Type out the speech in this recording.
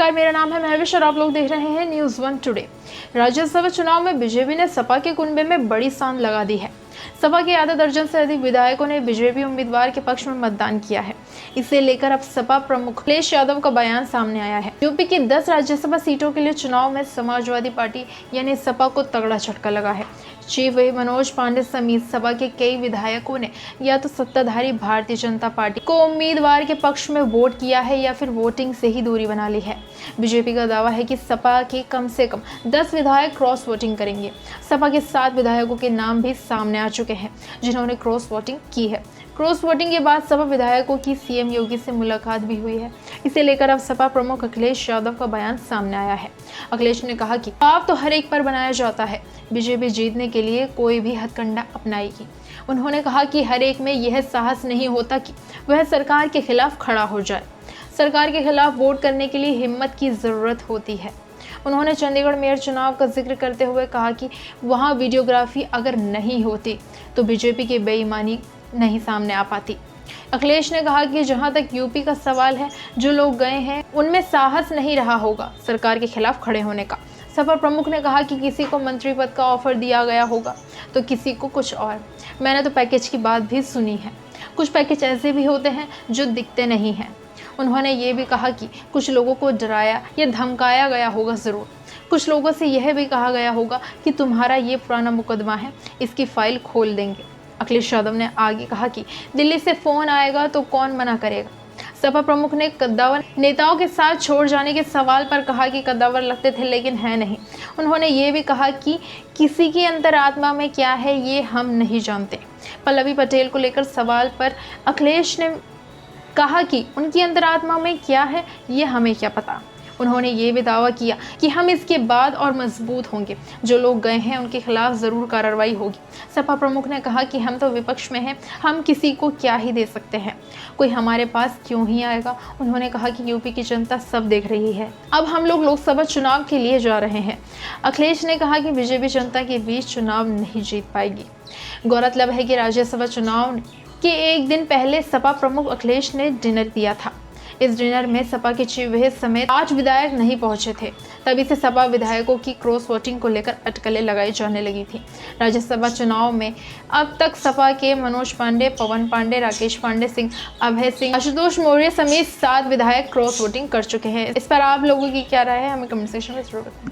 नमस्कार, मेरा नाम है महविश और आप लोग देख रहे हैं न्यूज़ 1 टुडे। राज्यसभा चुनाव में बीजेपी ने सपा के कुनबे में बड़ी सांड लगा दी है। सपा के आधा दर्जन से अधिक विधायकों ने बीजेपी उम्मीदवार के पक्ष में मतदान किया है। इसे लेकर अब सपा प्रमुख अखिलेश यादव का बयान सामने आया है। यूपी की 10 राज्यसभा सीटों के लिए चुनाव में समाजवादी पार्टी यानी सपा को तगड़ा झटका लगा है। चीफ व्हिप मनोज पांडे समेत सपा के कई विधायकों ने या तो सत्ताधारी भारतीय जनता पार्टी को उम्मीदवार के पक्ष में वोट किया है या फिर वोटिंग से ही दूरी बना ली है। बीजेपी का दावा है कि सपा के कम से कम 10 विधायक क्रॉस वोटिंग करेंगे। सपा के 7 विधायकों के नाम भी सामने आ चुके हैं जिन्होंने क्रॉस वोटिंग की है। क्रॉस वोटिंग के बाद सपा विधायकों की सीएम योगी से मुलाकात भी हुई है। इसे लेकर अब सपा प्रमुख अखिलेश यादव का बयान सामने आया है। अखिलेश ने कहा कि पाप तो हर एक पर बनाया जाता है, बीजेपी जीतने के लिए कोई भी हथकंडा अपनाएगी। उन्होंने कहा कि हर एक में यह साहस नहीं होता कि वह सरकार के खिलाफ खड़ा हो जाए। सरकार के खिलाफ वोट करने के लिए हिम्मत की जरूरत होती है। उन्होंने चंडीगढ़ मेयर चुनाव का जिक्र करते हुए कहा कि वहां वीडियोग्राफी अगर नहीं होती तो बीजेपी की बेईमानी नहीं सामने आ पाती। अखिलेश ने कहा कि जहां तक यूपी का सवाल है, जो लोग गए हैं उनमें साहस नहीं रहा होगा सरकार के खिलाफ खड़े होने का। सपा प्रमुख ने कहा कि किसी को मंत्री पद का ऑफर दिया गया होगा तो किसी को कुछ और। मैंने तो पैकेज की बात भी सुनी है। कुछ पैकेज ऐसे भी होते हैं जो दिखते नहीं हैं। उन्होंने ये भी कहा कि कुछ लोगों को डराया या धमकाया गया होगा ज़रूर। कुछ लोगों से यह भी कहा गया होगा कि तुम्हारा ये पुराना मुकदमा है, इसकी फाइल खोल देंगे। अखिलेश यादव ने आगे कहा कि दिल्ली से फ़ोन आएगा तो कौन मना करेगा। सपा प्रमुख ने कद्दावर नेताओं के साथ छोड़ जाने के सवाल पर कहा कि कद्दावर लगते थे लेकिन है नहीं। उन्होंने ये भी कहा कि किसी की अंतरात्मा में क्या है ये हम नहीं जानते। पल्लवी पटेल को लेकर सवाल पर अखिलेश ने कहा कि उनकी अंतरात्मा में क्या है ये हमें क्या पता। उन्होंने ये भी दावा किया कि हम इसके बाद और मजबूत होंगे। जो लोग गए हैं उनके खिलाफ ज़रूर कार्रवाई होगी। सपा प्रमुख ने कहा कि हम तो विपक्ष में हैं, हम किसी को क्या ही दे सकते हैं, कोई हमारे पास क्यों ही आएगा। उन्होंने कहा कि यूपी की जनता सब देख रही है। अब हम लोग लोकसभा चुनाव के लिए जा रहे हैं। अखिलेश ने कहा कि बीजेपी जनता के बीच चुनाव नहीं जीत पाएगी। गौरतलब है कि राज्यसभा चुनाव के एक दिन पहले सपा प्रमुख अखिलेश ने डिनर दिया था। इस डिनर में सपा के चीफ व्हिप समेत 5 विधायक नहीं पहुंचे थे। तभी से सपा विधायकों की क्रॉस वोटिंग को लेकर अटकलें लगाई जाने लगी थी। राज्यसभा चुनाव में अब तक सपा के मनोज पांडे, पवन पांडे, राकेश पांडे सिंह, अभय सिंह, आशुतोष मौर्य समेत 7 विधायक क्रॉस वोटिंग कर चुके हैं। इस पर आप लोगों की क्या राय है, हमें कमेंट सेक्शन में जरूर बताएं।